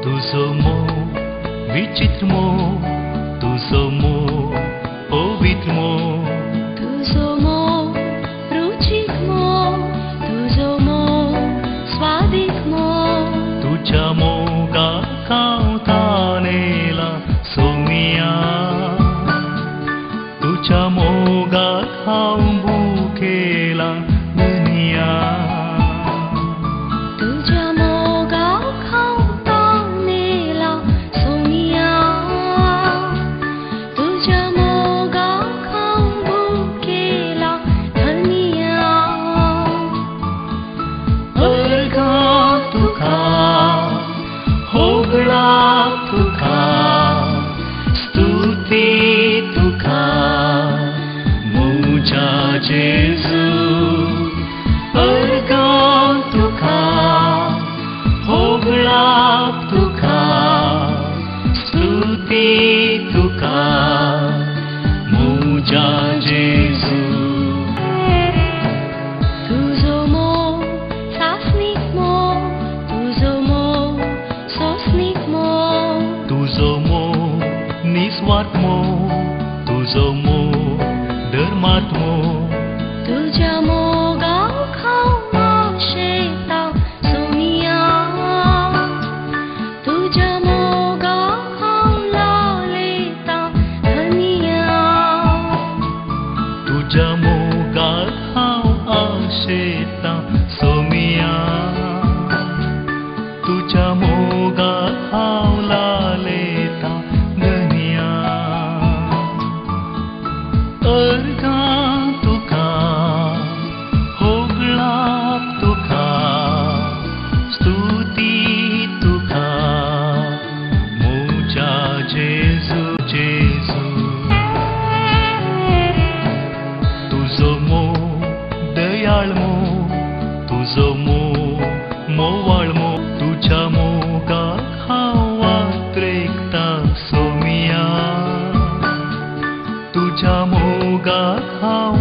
तुझो मोग विचित्र मोग, तुझो मोग पवित्र मोग, तुझो मोग रुचिक मोग, तुझो मोग स्वादिक मोग, तुझ्या मोगात हांव थालेला सोमिया, तुझ्या मोगात हांव भुकेला दुनिया, तुझ्या मोगाक हांव तानेला सोनिया, तुझ्या मोगाक हांव भुकेला धनिया. अर्घा तुका होगळा तुका, स्तुती तुका मुझा जेजू. अर्घा तुका होगळा तुका, स्तुती तुका मुझा जेजू. तुझो मोग सासनीक मोग, तुझो मोग सोसनीक मोग, तुझो मोग निस्वार्थ मोग, तुझो मोग धर्मात मोग, तुझ्या मोगाक हांव आशेता सोनिया, तुझ्या मोगाक हांव लालेता धनिया, तुझ्या मोगात हांव आशेता सोमिया, तुझ्या मोगात हांव लालेता धनिया. अर्घा तुका होगळा तुका, स्तुती तुका मुझा जेजू जेजू. तुझो मोग दयाळ मोग, तुझो मोग मोवाळ मोग, तुझ्या मोगाक हांव वात्रेकता सोमिया, तुझ्या मोगाक हांव